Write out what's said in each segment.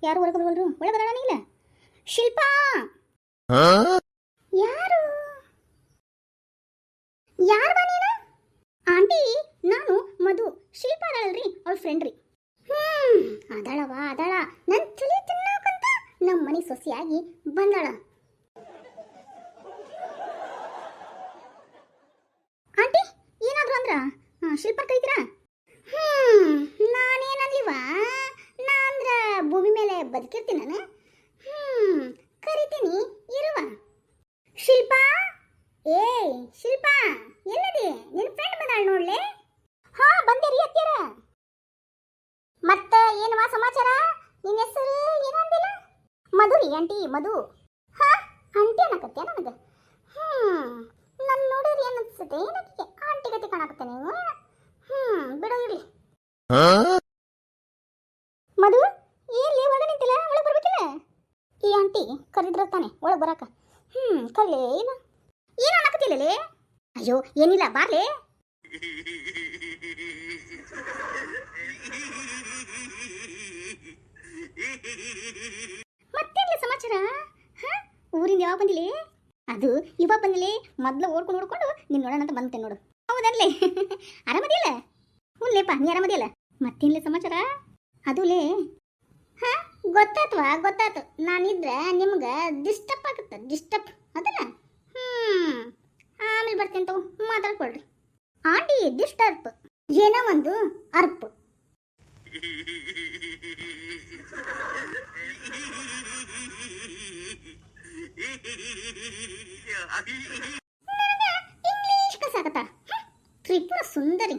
ಯಾರು ಹೊರಗಲ್ರು ಒಳಗೆ ಬರೋಣ ಇಲ್ಲ. ಶಿಲ್ಪಾ ಯಾರು ಯಾರು ಬಾ ನೀನು? ಆಂಟಿ ನಾನು ಮಧು. ಶಿಲ್ಪಾ ಅದಾಳಲ್ರಿ ಅವಳ ಫ್ರೆಂಡ್ ರೀ. ಅದಾಳವಾ ಅದಾಳ. ನನ್ನ ತಲೆ ತಿನ್ನೋಕಂತ ನಮ್ಮ ಮನೆ ಸೊಸೆಯಾಗಿ ಬಂದಾಳ. ಆಂಟಿ ಏನಾದ್ರು ಅಂದ್ರ ಶಿಲ್ಪಾ ಕರೀತೀರಾ? ನಾನೇನಲ್ಲಿವಾ, ನಾ ಅಂದ್ರ ಭೂಮಿ ಮೇಲೆ ಬದುಕಿರ್ತೀನಿ ನಾನು. ಕರಿತೀನಿ ಇರುವ. ಶಿಲ್ಪಾ, ಏಯ್ ಶಿಲ್ಪಾ ಎಲ್ಲದಿ? ನಿನ್ನ ಫ್ರೆಂಡ್ ಬಂದಾಳ ನೋಡ್ಲೆ. ಹಾ ಬಂದೆ ರೀ ಅತ್ತೀರ. ಮತ್ತೆ ಏನವಾ ಸಮಾಚಾರ? ನಿನ್ನ ಹೆಸರು ಏನಂದಿಲ್ಲ? ಮಧು ರೀ ಆಂಟಿ, ಮಧು. ಹಾ ಆಂಟಿ ಅನ್ನಕತ್ತೀಯ ನನಗೆ? ನನ್ನ ನೋಡಿದ್ರೆ ಏನು ಅನ್ಸುತ್ತೆ? ಏನಕ್ಕೆ ಆಂಟಿ ಗತಿ ಕಾಣಕತ್ತೆ ನೀವು? ಬಿಡೋ ಇರ್ಲಿ. ಮಧು ಎಲ್ಲಿ ಒಳಗೆ ನಿಂತಿಲ್ಲ? ಒಳಗೆ ಬರ್ಬೇಕಿಲ್ಲ? ಈ ಆಂಟಿ ಕರಿದ್ರ ತಾನೆ ಒಳಗೆ ಬರಾಕ. ಕರ್ಲೇ ಏನು ಏನು ಅನ್ನಕತ್ತಿಲ್ಲಲೇ? ಅಯ್ಯೋ ಏನಿಲ್ಲ ಬಾರ್ಲೇ. ಮತ್ತೇನಿಲ್ಲ ಸಮಾಚಾರ? ಊರಿಂದ ಯಾವಾಗ ಬಂದಿಲ್ಲ? ಅದು ಇವಾಗ ಬಂದಿಲ್ಲ. ಮೊದಲು ಓಡ್ಕೊಂಡು ನಿನ್ನ ನೋಡೋಣ ಅಂತ ಬಂತೆ ನೋಡು. ಹೌದಲ್ಲೇ ಆರಾಮದಿಯಲ್ಲ? ಹ್ಞೂಲೇಪ ನೀ ಆರಾಮದಿಯಲ್ಲ? ಮತ್ತೇನಿಲ್ಲ ಸಮಾಚಾರ? ಅದುಲೇ ಗೊತ್ತಾತು. ನಾನಿದ್ರೆ ನಿಮ್ಗೆ ಡಿಸ್ಟರ್ಬ್ ಆಗುತ್ತೆ. ಡಿಸ್ಟರ್ಬ್ ಅದಲ್ಲ. ಆಮೇಲೆ ಬರ್ತೀನಿ ತಗೋ, ಮಾತಾಡ್ಕೊಳ್ರಿ. ಆಂಟಿ ಡಿಸ್ಟರ್ಬ್ ಏನೋ ಒಂದು ಅರ್ಪ್. ಇಂಗ್ಲೀಷ್ ಕಸಾಕತ್ತ ತ್ರಿಪುರ ಸುಂದರಿ.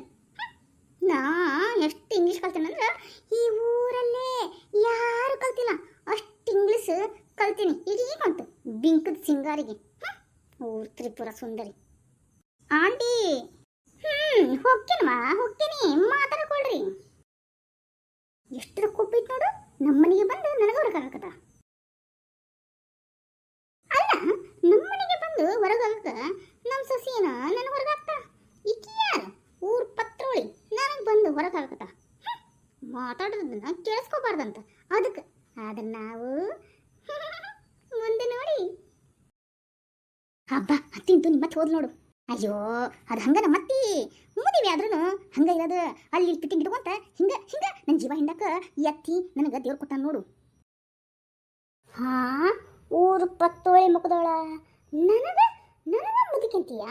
ನಾ ಎಷ್ಟು ಇಂಗ್ಲೀಷ್ ಕಲ್ತೀನಂದ್ರೆ ಈ ಊರಲ್ಲೇ ಯಾರು ಕಲ್ತಿಲ್ಲ ಅಷ್ಟು ಇಂಗ್ಲೀಷ್ ಕಲ್ತೀನಿ. ಈಗ ಬಂತು ಬಿಂಕದ ಸಿಂಗಾರಿಗೆ. ಊರು ತ್ರಿಪುರ ಸುಂದರಿ. ಆಂಟಿ ಹೋಗ್ತೀನಿ ಮಾತಾಡ್ಕೊಳ್ರಿ. ಎಷ್ಟು ಕೊಪ್ಪಿತ್ತು ನೋಡು. ನಮ್ಮನೆಗೆ ಬಂದು ನನಗೆ ಹೊರಗಾಗತ್ತ. ಅಲ್ಲ ನಮ್ಮನೆಗೆ ಬಂದು ಹೊರಗಾಗಕ್ಕ ನಮ್ಮ ಸೊಸೆನ ನನಗೆ ಹೊರಗಾಗ್ತಾ? ಈಕಿ ಯಾರು? ಊರ್ ಪತ್ರೋಳಿ ನನಗೆ ಬಂದು ಹೊರಗಾಗತ್ತ. ಮಾತಾಡೋದನ್ನ ಕೇಳಿಸ್ಕೋಬಾರ್ದಂತ. ಅದಕ್ಕೆ ಅದನ್ನ ನಾವು ಮುಂದೆ ನೋಡಿ. ಹಬ್ಬ ತಿಂತು ನಿಮ್ಮತ್ತೆ ಹೋದ್ ನೋಡು. ಅಯ್ಯೋ ಅದು ಹಂಗ ನಮ್ಮತ್ತಿ ಮುದಿವಿ ಆದ್ರೂ ಹಂಗ ಇರೋದು. ಅಲ್ಲಿ ಪಿಟ್ಟಿಂಗ್ ಇಟ್ಕೊಂತ ಹಿಂಗ ನನ್ನ ಜೀವ ಹಿಂಡಕ್ಕ ಎತ್ತಿ ನನಗೆ ದೇವ್ರು ಕೊಟ್ಟ ನೋಡು. ಊರು ಪತ್ತೋಳಿ ಮುಖದೋಳ ನನಗ ಮುದಿಕಂತೀಯ?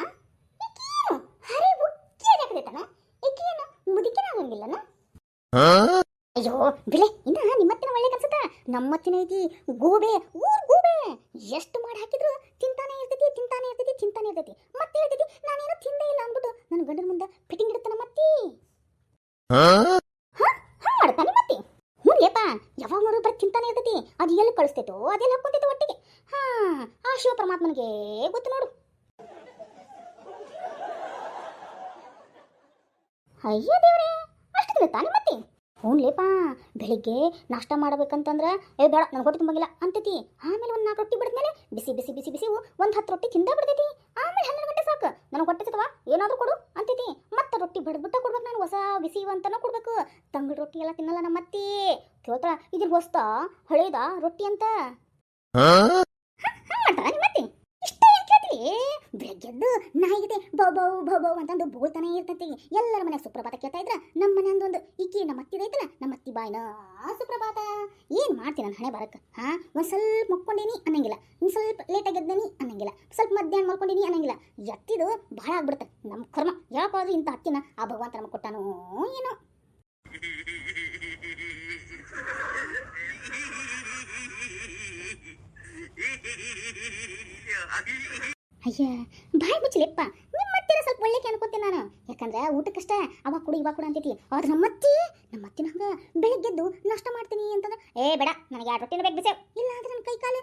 ಈಕೇನು ಹರಿ ಬುಕ್ಕಿ ಆಗೈತನ? ಈಕೇನು ಮುದಿಕಿನ ಆಗಂಗಿಲ್ಲನ? ಅಯ್ಯೋ ಬಿಳೆ ಇನ್ನ ನಿಮ್ಮತ್ತಿನ ಒಳ್ಳೆ ಕನ್ಸತ್ತ. ನಮ್ಮತ್ತಿನ ಐತಿ ಗೂಬೆ, ಊರ್ ಗೂಬೆ. ಎಷ್ಟು ಮಾಡಿ ಹಾಕಿದ್ರು ತಿಂತಾನೆ ಇರ್ತೈತಿ. ಮತ್ತೆ ಹೇಳ್ತೈತಿ ನಾನೇನು ತಿಂದೇ ಇಲ್ಲ ಅಂದ್ಬಿಟ್ಟು ನನ್ನ ಗಂಡನ ಮುಂದೆ ಫಿಟ್ಟಿಂಗ್ ಇಡುತ್ತಾನ ಮತ್ತಿ. ಮಾಡ್ತಾನೆ ಮತ್ತೆ. ಲೇಪ ಯಾವಾಗ ನೋಡು ಬರೀ ತಿಂತಾನೆ ಇರ್ತೈತಿ. ಅದು ಎಲ್ಲಿ ಕಳಿಸ್ತೈತೋ ಅದೆಲ್ಲ ಹಾಕೊಂತೈತೆ ಒಟ್ಟಿಗೆ. ಆ ಶಿವ ಪರಮಾತ್ಮನಿಗೆ ಗೊತ್ತು ನೋಡು. ಅಯ್ಯೋ ದೇವ್ರೆ ಅಷ್ಟು ತಿಂತಾನೆ ಮತ್ತೆ. ಲೇಪ ಬೆಳಿಗ್ಗೆ ನಾಷ್ಟ ಮಾಡಬೇಕಂತಂದ್ರೆ ಬೇಡ ನನಗೆ ಹೊಟ್ಟೆ ತುಂಬಂಗಿಲ್ಲ ಅಂತೈತಿ. ಆಮೇಲೆ ಒಂದು 4 ರೊಟ್ಟಿ ಬಿಡಿದ್ಮೇಲೆ ಬಿಸಿ ಒಂದು 10 ರೊಟ್ಟಿ ತಿಂದ ಬಿಡ್ತೈತಿ. ಆಮೇಲೆ 12 ಗಂಟೆ ಸಾಕು ನನಗೆ ಹೊಟ್ಟೆ ಸಿಗ್ತವಾ ಏನಾದರೂ ಕೊಡು ಅಂತೈತಿ. ಮತ್ತೆ ರೊಟ್ಟಿ ಬಡ್ಬಿಟ್ಟ ಕೊಡ್ಬೇಕು. ನಾನು ಹೊಸ ಬಿಸಿ ಅಂತನ ಕೊಡ್ಬೇಕು. ತಂಗಳು ರೊಟ್ಟಿ ಎಲ್ಲ ತಿನ್ನಲ್ಲ ನಮ್ಮ ಅತ್ತಿ. ಕೇಳ್ತಾಳ ಇದ್ರ ಹೊಸ್ತ ಹಳೇದ ರೊಟ್ಟಿ ಅಂತ. ಮಾಡ್ತಾಳ ನಿಮ್ಮತ್ತಿ. ಇಷ್ಟ ಏನ್ ಕೇಳ್ತೀವಿ? ಬೆಳಗ್ಗೆದ್ದು ನಾಯಿಗಿದೆ ಬೌ ಅಂತಂದು ಬೋಳ್ತಾನೆ ಇರ್ತೈತಿ. ಎಲ್ಲರ ಮನೆಯಾಗ ಸುಪ್ರಭಾತ ಕೇಳ್ತಾ ಇದ್ರ ನಮ್ಮ ಮನೆ ಅಂದೊಂದು ಈಕಿ ನಮ್ಮ ಅತ್ತಿ ಐತಲ್ಲ ನಮ್ಮ ಅತ್ತಿ ಬಾಯ್ನ ಸುಪ್ರಭಾತ. ಏನ್ ಮಾಡ್ತೀನಿ ನಾನು ಹಣೆ ಬರಕ್ಕೆ? ಒಂದು ಸ್ವಲ್ಪ ಮಕ್ಕೊಂಡೀನಿ ಅನ್ನಂಗಿಲ್ಲ, ಇನ್ನು ಸ್ವಲ್ಪ ಲೇಟಾಗಿ ಎದ್ದೇನಿ ಅನ್ನಂಗಿಲ್ಲ, ಸ್ವಲ್ಪ ಮಧ್ಯಾಹ್ನ ಮಲ್ಕೊಂಡಿನಿ ಅನ್ನಂಗಿಲ್ಲ. ಎತ್ತಿದು ಭಾಳ ಆಗ್ಬಿಡುತ್ತೆ ನಮ್ಮ ಕರ್ಮ. ಯಾಕಾದ್ರೂ ಇಂಥ ಅತ್ತಿನ ಆ ಭಗವಂತ ನಮಗೆ ಕೊಟ್ಟಾನೋ ಏನೋ. ಅಯ್ಯ ಬಾಯ್ ಮುಚ್ಚಲಿಪ್ಪ. ನಿಮ್ಮತ್ತಿನ ಸ್ವಲ್ಪ ಒಳ್ಳೆಕೆ ಅನ್ಕೋತೀನಿ ನಾನು. ಯಾಕಂದ್ರೆ ಊಟಕ್ಕಷ್ಟ ಅವಾಗ ಕೊಡು ಇವಾಗ ಕೊಡು ಅಂತೈತಿ. ಆದ್ರೆ ನಮ್ಮತ್ತಿನ ಹಂಗ ಬೆಳಗ್ಗೆದ್ದು ನಾಷ್ಟ ಮಾಡ್ತೀನಿ ಅಂತಂದ್ರೆ ಬೇಡ ನನಗೆ 2 ರೊಟ್ಟಿನ ಬೇಕು ಬಿಸಿ. ಇಲ್ಲ ಅಂದ್ರೆ ನನ್ನ ಕೈ ಕಾಲು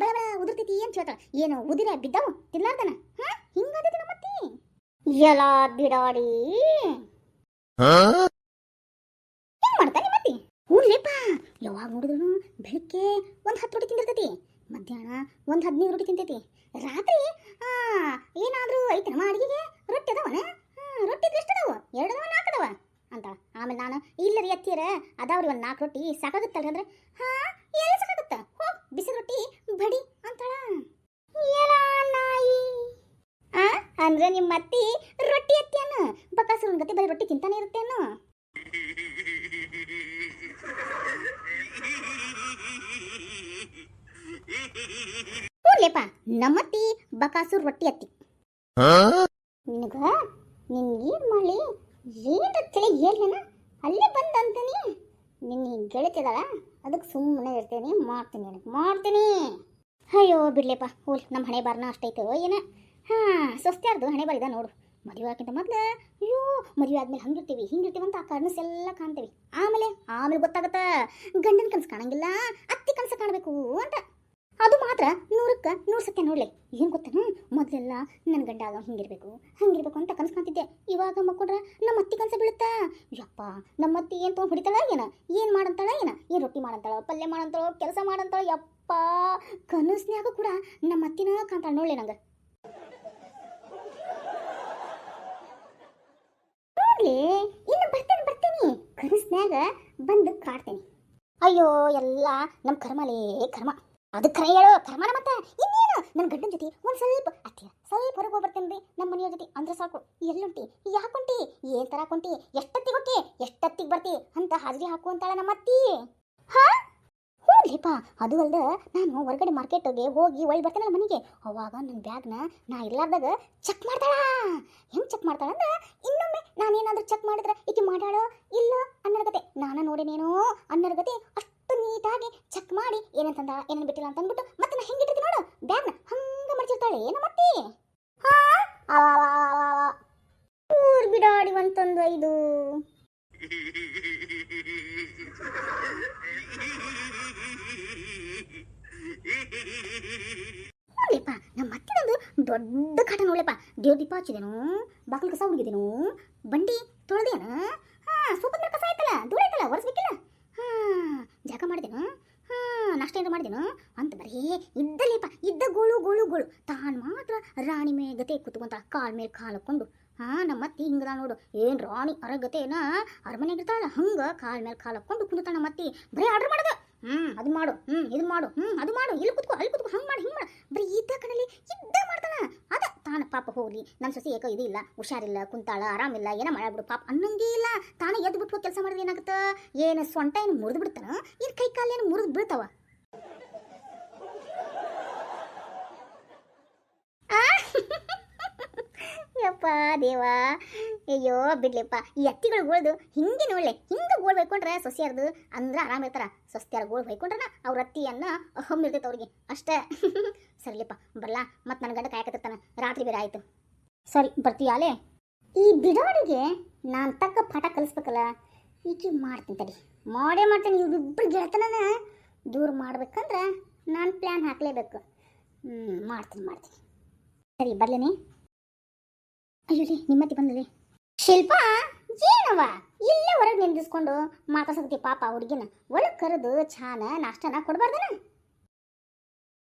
ಬೆಳ ಉದುರ್ತೈತಿ ಅಂತ ಹೇಳ್ತಾಳೆ. ಏನು ಉದಿರ ಬಿದ್ದಾವು ತಿನ್ಲಾರ್ದನ? ಹಿಂಗಾದೈತಿ ನಮ್ಮತ್ತಿ. ಎಲ್ಲ ಬಿಡಾಡಿ ಹೆಂಗ್ ಮಾಡ್ತಾ ನಿಮ್ಮತ್ತಿ? ಊರ್ಲೇಪ ಯಾವಾಗ ನೋಡಿದ್ರು ಬೆಳಗ್ಗೆ ಒಂದು 10 ರೊಟ್ಟಿ ತಿಂದಿರ್ತೈತಿ. ಮಧ್ಯಾಹ್ನ ಒಂದು 15 ರೊಟ್ಟಿ ತಿಂತೈತಿ. ರಾತ್ರಿ ಏನಾದರೂ ಐತನಮ್ಮ ಅಡುಗೆಗೆ? ರೊಟ್ಟಿ ಅದಾವನ? ರೊಟ್ಟಿ ಎಷ್ಟು ಅದಾವ? 2 ಅದಾವ 4 ಅದಾವ? ಅಂತಾಳ. ಆಮೇಲೆ ನಾನು ಇಲ್ಲರಿ ಅತ್ತಿಯರ ಅದಾವ್ರಿ ಒಂದು 4 ರೊಟ್ಟಿ ಸಾಕಾಗುತ್ತಲ್ರಿ ಅಂದ್ರೆ ಹಾ ಎಲ್ಲ ಸಾಕಾಗುತ್ತ ಹೋಗ್ ಬಿಸಿ ರೊಟ್ಟಿ ಬಡಿ ಅಂತಾಳ. ಏಲ ನಾಯಿ ಆ ಅಂದ್ರೆ ನಿಮ್ಮ ಅತ್ತಿ ರೊಟ್ಟಿ ಅತ್ತಿಯನ್ನ ಬಕಾಸುರನ್ ಗತಿ ಬರೀ ರೊಟ್ಟಿ ತಿಂತಾನೆ ಇರುತ್ತೇನು? ಕೂಡ್ಲೇಪ ನಮ್ಮತ್ತಿ ಬಕಾಸುರ್ ರೊಟ್ಟಿ ಅತ್ತಿ ನಿನಗ ನಿನ್ಗೇನು ಮಾಡಲಿ ಏನು ತಿಳಿ ಏನೇನ ಅಲ್ಲೇ ಬಂದ ಅಂತೀನಿ. ನಿನ್ನ ಗೆಳತಿದಾಳ ಅದಕ್ಕೆ ಸುಮ್ಮನೆ ಇರ್ತೇನೆ, ಮಾಡ್ತೀನಿ. ಅಯ್ಯೋ ಬಿಡ್ಲೇಪ್ಪ ಹೋಲ್ ನಮ್ಮ ಹಣೆ ಬಾರನ ಅಷ್ಟೈತೋ ಏನ. ಹಾಂ ಸ್ವಸ್ತ್ಯಾರ್ದು ಹಣೆ ಬಾರಿದ ನೋಡು. ಮದುವೆ ಆಗೋಕ್ಕಿಂತ ಮೊದಲು ಅಯ್ಯೋ ಮದುವೆ ಆದ್ಮೇಲೆ ಹಿಂಗಿರ್ತೀವಿ ಅಂತ ಆ ಕನಸೆಲ್ಲ ಕಾಣ್ತೀವಿ. ಆಮೇಲೆ ಗೊತ್ತಾಗತ್ತ ಗಂಡನ ಕನಸು ಕಾಣಂಗಿಲ್ಲ, ಅತ್ತಿ ಕನಸು ಕಾಣಬೇಕು ಅಂತ. ಅದು ಮಾತ್ರ 100ಕ್ಕೆ 100 ಸತ್ಯ ನೋಡ್ಲಿ. ಏನು ಗೊತ್ತೇನು, ಮೊದಲೆಲ್ಲ ನನ್ನ ಗಂಡ ಆಗ ಹಿಂಗಿರ್ಬೇಕು ಅಂತ ಕನಸು ಕಾಣ್ತಿದ್ದೆ. ಇವಾಗ ಮಕ್ಕೊಂಡ್ರೆ ನಮ್ಮ ಅತ್ತಿ ಕನಸು ಬೀಳುತ್ತಾ. ಯಪ್ಪ ನಮ್ಮ ಅತ್ತಿ ಏನು ತೊಗೊಂಡು ಹೊಡಿತಾಳ ಏನು ಮಾಡಂತಾಳ ಏನು ರೊಟ್ಟಿ ಮಾಡಂತಾಳ, ಪಲ್ಯ ಮಾಡಂತಾಳೋ, ಕೆಲಸ ಮಾಡಂತಾಳ. ಯಪ್ಪ ಕನಸ್ನ್ಯಾಗ ಕೂಡ ನಮ್ಮ ಅತ್ತಿನ ಕಾಣ್ತಾಳ ನೋಡ್ಲಿ ನಂಗೆ. ನೋಡ್ಲಿ ಇನ್ನು ಬರ್ತೇನೆ ಕನಸ್ನ್ಯಾಗ ಬಂದು ಕಾಡ್ತೇನೆ. ಅಯ್ಯೋ ಎಲ್ಲ ನಮ್ಮ ಕರ್ಮ ಅದು ಕರೆ ಹೇಳೋ ಕರ್ಮನ ಮತ್ತೆ ಇನ್ನೇನು. ನನ್ನ ಗಂಡನ ಜೊತೆ ಒಂದು ಸ್ವಲ್ಪ ಹೊರಗೆ ಹೋಗ್ಬರ್ತೇನೆ ರೀ ನಮ್ಮ ಮನೆಯವ್ರ ಜೊತೆ ಅಂದ್ರೆ ಸಾಕು. ಎಲ್ಲುಂಟಿ ಯಾಕೊಂಟಿ ಏನು ಥರ ಕೊಂಟಿ ಎಷ್ಟೊತ್ತಿಗೆ ಬರ್ತಿ ಅಂತ ಹಾಜರಿ ಹಾಕುವಂತಾಳ ನಮ್ಮ ಅತ್ತಿ. ಹಾ ಹೋಗ್ಲಿಪ್ಪ ಅದು ಅಲ್ದ ನಾನು ಹೊರಗಡೆ ಮಾರ್ಕೆಟ್ಗೆ ಹೋಗಿ ಒಳ್ಳೆ ಬರ್ತೇನಲ್ಲ ಮನೆಗೆ, ಅವಾಗ ನನ್ನ ಬ್ಯಾಗ್ನ ನಾ ಇರ್ಲಾರ್ದಾಗ ಚೆಕ್ ಮಾಡ್ತಾಳ. ಹೆಂಗೆ ಚೆಕ್ ಮಾಡ್ತಾಳ ಅಂದ್ರೆ ಇನ್ನೊಮ್ಮೆ ನಾನೇನಾದ್ರೂ ಚೆಕ್ ಮಾಡಿದ್ರೆ ಈಕೆ ಮಾಡ್ಯಾಳೋ ಇಲ್ಲ ಅನ್ನರ್ಗತೆ ನಾನು ನೋಡೇನೇನೋ ಅನ್ನರ್ಗತೆ ಅಷ್ಟು ನೀಟಾಗಿ ಚೆಕ್ ಮಾಡಿ ಏನಂತಂದ ಏನೇನು ಬಿಟ್ಟಿಲ್ಲ ಅಂತ ಅಂದ್ಬಿಟ್ಟು ಮತ್ತೆ ನಾ ಹೆಂಗಿಟ್ಟಿರ್ತೀನಿ ನೋಡು ಬ್ಯಾಗ್ನ ಹಂಗೆ ಮಡ್ಚಿರ್ತಾಳೆ ನಮ್ಮ ಅತ್ತಿ. ಊರ್ ಬಿಡಾಡಿ ಅಂತಂದು ಇದು ನೋಡ್ಲಿಪ್ಪ ನಮ್ಮ ಅತ್ತಿನೊಂದು ದೊಡ್ಡ ಕಾಟ ನೋಡ್ಲಿಪ್ಪ. ದೇವ್ರ ದೀಪ ಹಚ್ಚಿದೇನು, ಬಾಕಲ್ ಕಸ ಹುಡುಗಿದೇನು, ಬಂಡಿ ತೊಳೆದೇನು, ಸೂಪರ್ ಕಸ ಆಯ್ತಲ್ಲ ದೂರ ಆಯ್ತಲ್ಲ ಒರೆಸ್ಬೇಕಿಲ್ಲ, ಜಾಗ ಮಾಡಿದೇನು, ನಾಷ್ಟ ಏನಾರು ಮಾಡಿದೇನು ಅಂತ ಬರೀ ಇದ್ದ ಗೋಳು ತಾನು ಮಾತ್ರ ರಾಣಿ ಮೇಗತೆ ಕುತ್ಕೊಂತ ಕಾಲ್ ಮೇಲೆ ಕಾಲು ಹಾಕೊಂಡು. ನಮ್ಮ ಅತ್ತಿ ಹಿಂಗದ ನೋಡು, ಏನು ರಾಣಿ ಅರಗತೆನ ಅರಮನೆಗಿರ್ತಾಳ ಹಂಗೆ ಕಾಲ್ ಮೇಲೆ ಕಾಲು ಹಾಕೊಂಡು ಕುಂತಾಳ ನಮ್ಮ ಅತ್ತಿ. ಬರೀ ಆರ್ಡರ್ ಮಾಡೋದು, ಅದು ಮಾಡು, ಇದು ಮಾಡು, ಅದು ಮಾಡು, ಇಲ್ಲಿ ಕುತ್ಕೋ ಅಲ್ಲಿ ಕುತ್ಕೋ, ಹಂಗೆ ಮಾಡಿ ಬರೀ ಇದ್ದ ಕಣಲ್ಲಿ ಇದ್ದ ಮಾಡ್ತಾಳ. ಅದ ತಾನು ಪಾಪ ಹೋಗ್ಲಿ ನನ್ನ ಸೊಸೆ ಏಕೋ ಇದು ಇಲ್ಲ, ಹುಷಾರಿಲ್ಲ, ಕುಂತಾಳ, ಆರಾಮಿಲ್ಲ, ಏನೋ ಮಾಡ್ಬಿಡು ಪಾಪ ಅನ್ನಂಗೇ ಇಲ್ಲ. ತಾನೇ ಎದ್ದು ಬಿಟ್ಟು ಕೆಲಸ ಮಾಡಿದ್ರೆ ಏನಾಗುತ್ತೆ, ಏನು ಸೊಂಟ ಏನು ಮುರಿದು ಬಿಡ್ತಾನ, ಏನು ಕೈ ಕಾಲು ಏನು ಮುರಿದು ಬೀಳ್ತಾವ. ಯಪ್ಪ ದೇವಾ ಅಯ್ಯೋ ಬಿಡ್ಲಿಪ್ಪ ಈ ಅತ್ತಿಗಳು ಗೋಳ್ದು ಹಿಂಗೆ ನೋಡ್ಲೆ ಹಿಂಗೆ ಗೋಳ್ ಬೈಕೊಂಡ್ರೆ ಸೊಸೆಯಾರ್ದು ಅಂದ್ರೆ ಆರಾಮಿರ್ತಾರ. ಸೊಸ್ತ್ಯಾರ ಗೋಳ್ ಬೈಕೊಂಡ್ರೆ ಅವ್ರ ಅತ್ತಿಯನ್ನ ಹಮ್ಮಿರ್ತೈತೆ ಅವ್ರಿಗೆ ಅಷ್ಟೇ. ಸರಿಲಿಪ್ಪ ಬರ್ಲಾ, ಮತ್ತು ನನ್ನ ಗಂಡ ಕಾಯಕತ್ತಿರ್ತಾನೆ, ರಾತ್ರಿ ಬೇರೆ ಆಯಿತು. ಸರಿ ಬರ್ತೀಯಾಲೇ. ಈ ಬಿಡೋಡಿಗೆ ನಾನು ತಕ್ಕ ಪಾಠ ಕಲಿಸ್ಬೇಕಲ್ಲ, ಈಕೆ ಮಾಡ್ತೀನಿ ತಡಿ, ಮಾಡ್ತೀನಿ. ಇವ್ರಿಬ್ಬರು ಗೆಳತನನ ದೂರ ಮಾಡ್ಬೇಕಂದ್ರೆ ನಾನು ಪ್ಲ್ಯಾನ್ ಹಾಕಲೇಬೇಕು. ಮಾಡ್ತೀನಿ ಸರಿ ಬರ್ಲೇನೆ. ಅಯ್ಯೋ ರೀ ನಿಮ್ಮತ್ತಿ ಬಂದ್ರಿ. ಶಿಲ್ಪ ಏನವ ಇಲ್ಲೇ ಹೊರಗೆ ನಿಂದಿಸ್ಕೊಂಡು ಮಾತಾಡ್ಸಕತ್ತಿ ಪಾಪ ಹುಡುಗಿನ. ಒಳಗೆ ಕರೆದು ಚಾನ ನಾಷ್ಟನ ಕೊಡ್ಬಾರ್ದನ?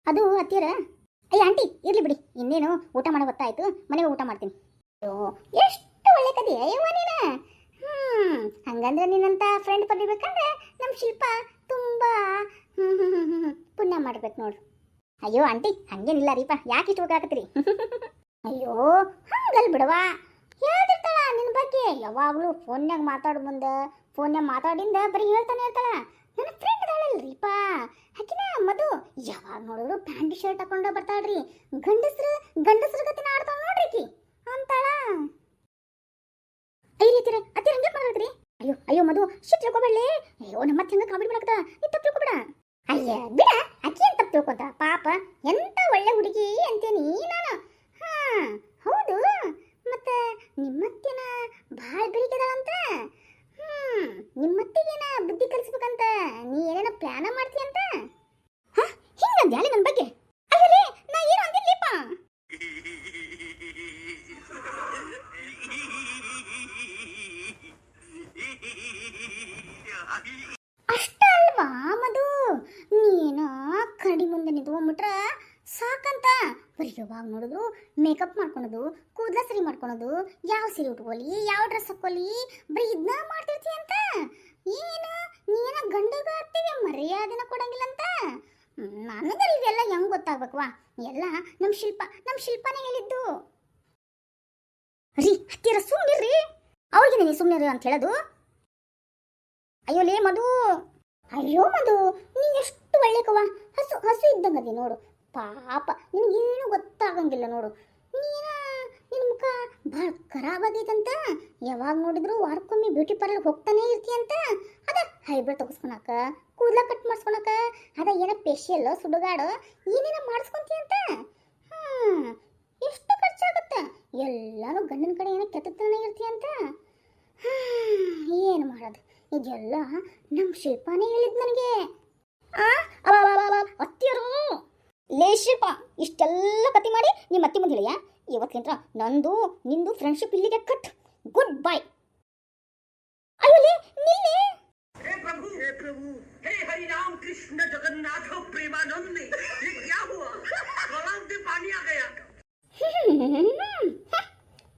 ಅದು ಅತ್ತಿಯರ ಅಯ್ಯ ಆಂಟಿ ಇರ್ಲಿ ಬಿಡಿ, ಇನ್ನೇನು ಊಟ ಮಾಡೋ ಗೊತ್ತಾಯ್ತು, ಮನೆಗೆ ಊಟ ಮಾಡ್ತೀನಿ. ಅಯ್ಯೋ ಎಷ್ಟು ಒಳ್ಳೆ ಕದಿ ಅಯ್ಯವ ನೀನ. ಹಂಗಂದ್ರೆ ನಿನ್ನಂತ ಫ್ರೆಂಡ್ ಪಡಿಬೇಕಂದ್ರೆ ನಮ್ಮ ಶಿಲ್ಪ ತುಂಬಾ ಪುಣ್ಯ ಮಾಡ್ಬೇಕು ನೋಡ್ರಿ. ಅಯ್ಯೋ ಆಂಟಿ ಹಂಗೇನಿಲ್ಲ ರೀಪ, ಯಾಕೆ ಇಷ್ಟು ಹೋಗಾಕತ್ತೀರಿ? ಅಯ್ಯೋ ಹಂಗಲ್ ಬಿಡವಾ, ಹೇಳ್ತಿರ್ತಾಳ ನಿನ್ನ ಬಗ್ಗೆ ಯಾವಾಗಲೂ ಫೋನ್ಯಾಗ ಮಾತಾಡೋ ಮುಂದೆ, ಫೋನ್ಯಾಗ ಮಾತಾಡಿಂದ ಬರೀ ಹೇಳ್ತಾನೆ ಇರ್ತಾಳ. ನನ್ನ ಫ್ರೆಂಡ್ ಅದಾಳಲ್ರಿಪ್ಪ ಆಕಿನ ಮಧು, ಯಾವಾಗ ನೋಡಿದ್ರು ಪ್ಯಾಂಟ್ ಶರ್ಟ್ ಹಾಕೊಂಡ ಬರ್ತಾಳ್ರಿ, ಗಂಡಸ್ರ ಗತಿನ ಆಡ್ತಾಳ ನೋಡ್ರಿ ಆಕಿ ಅಂತಾಳ. ಅಯ್ಯ ರೀತಿರ ಅತ್ತಿ ಹಂಗೆ ಮಾಡ್ರಿ. ಅಯ್ಯೋ ಮಧು ಶಿಟ್ ತಿಳ್ಕೊಬೇಡ್ಲಿ. ಅಯ್ಯೋ ನಮ್ಮ ಮತ್ತೆ ಹಂಗೆ ಕಾಮಿಡಿ ಮಾಡಕತ್ತ, ನೀ ತಪ್ಪು ತಿಳ್ಕೊಬೇಡ. ಅಯ್ಯ ಬಿಡ ಆಕಿ ಏನ್ ತಪ್ಪು ತಿಳ್ಕೊಂತ, ಪಾಪ ಎಂತ ಒಳ್ಳೆ ಹುಡುಗಿ ಅಂತೇನಿ ನಾನು. ಹೌದು ಮತ್ತೆ ನಿಮ್ಮತ್ತಿನ ಭಾಳ ಬೆಳಿತದಳಂತ. ನಿಮ್ಮತ್ತಿಗೇನ ಬುದ್ಧಿ ಕಲಿಸ್ಬೇಕಂತ ನೀ ಏನೇನ ಪ್ಲಾನ ಮಾಡ್ತೀಯಂತ. ಹಿಂಗಂದ್ಯಾ ನನ್ನ ಬಗ್ಗೆ? ಅಲ್ಲೇ ನಾ ಏನು ಅಂದಿಲ್ಲಪ್ಪ. ಅಷ್ಟ ಅಲ್ವಾ ಮಧು, ನೀನ ಕಡಿ ಮುಂದೆ ನಿಂತ್ಕೊಂಡ್ಬಿಟ್ರ ಸಾಕಂತ ಬರೀ ಯಾವಾಗ ನೋಡಿದ್ರು ಮೇಕಪ್ ಮಾಡ್ಕೊಳೋದು, ಕೂದಲ ಸರಿ ಮಾಡ್ಕೊಳೋದು, ಯಾವ ಸೀರೆ ಉಟ್ಕೊಳ್ಳಿ, ಯಾವ ಡ್ರೆಸ್ ಹಾಕೊಳ್ಳಿ, ಬರೀ ಇದನ್ನ ಮಾಡ್ತಿರ್ತಿ ಅಂತ. ಏನು ನೀನ ಗಂಡಗ ಆಗ್ತೀವಿ ಮರ್ಯಾದೆನ ಕೊಡಂಗಿಲ್ಲ ಅಂತ. ನನಗರ ಇವೆಲ್ಲ ಹೆಂಗ್ ಗೊತ್ತಾಗ್ಬೇಕವಾ? ಎಲ್ಲ ನಮ್ಮ ಶಿಲ್ಪನೇ ಹೇಳಿದ್ದು. ರೀ ಹತ್ತಿರ ಸುಮ್ಮನಿರ್ರಿ, ಅವ್ರಿಗೆ ನೀನು ಸುಮ್ಮನಿರು ಅಂತ ಹೇಳೋದು. ಅಯ್ಯೋ ಲೇ ಮಧು, ಅಯ್ಯೋ ಮಧು, ನೀನು ಎಷ್ಟು ಒಳ್ಳೆಕವ, ಹಸು ಇದ್ದಂಗದಿ ನೋಡು. ಪಾಪ ನಿನಗೇನು ಗೊತ್ತಾಗಂಗಿಲ್ಲ ನೋಡು. ನಿನ್ನ ಮುಖ ಭಾಳ ಖರಾಬ್ ಆಗೈತಂತ. ಯಾವಾಗ ನೋಡಿದ್ರು ವಾರಕ್ಕೊಮ್ಮೆ ಬ್ಯೂಟಿ ಪಾರ್ಲರ್ ಹೋಗ್ತಾನೆ ಇರ್ತೀಯಂತ. ಅದ ಹೈಬ್ರೋ ತೆಗಿಸ್ಕೊಳಕ, ಕೂದಲ ಕಟ್ ಮಾಡಿಸ್ಕೊಳಕ, ಅದ ಏನೋ ಫೇಶಿಯಲ್ ಸುಡುಗಾಡು ಏನೇನೋ ಮಾಡಿಸ್ಕೊಂತೀಯಂತ. ಎಷ್ಟು ಖರ್ಚಾಗುತ್ತೆ? ಎಲ್ಲಾನು ಗಂಡನ ಕಡೆ ಏನೋ ಕೆತ್ತನೆ ಇರ್ತೀಯಂತ. ಏನು ಮಾಡೋದು? ಇದೆಲ್ಲ ನಮ್ಮ ಶಿಲ್ಪಾನೇ ಹೇಳಿದ್ ನನಗೆ. ಅತ್ತಿಯರು ಲೇ ಶಿಲ್ಪ, ಇಷ್ಟೆಲ್ಲ ಕತಿ ಮಾಡಿ ನಿಮ್ಮ ಅತ್ತಿ ಮುಂದೆ ಹೇಳಿಯಾ? ಇವತ್ತಿನ ನಂದು ನಿಂದು ಫ್ರೆಂಡ್ಶಿಪ್ ಇಲ್ಲಿಗೆ ಕಟ್. Good bye. ಅಯ್ಯೋ ಲೇ ನಿಲ್ಲಿ. हे प्रभु हे हरि राम कृष्ण जगन्नाथ प्रेमानंद, ये क्या हुआ? गलाव में पानी आ गया.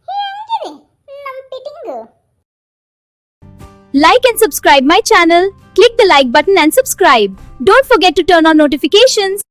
ಹೆಂಗಿದೆ ನಮ್ಮ pitting? Like and subscribe my channel. Click the like button and subscribe. Don't forget to turn on notifications.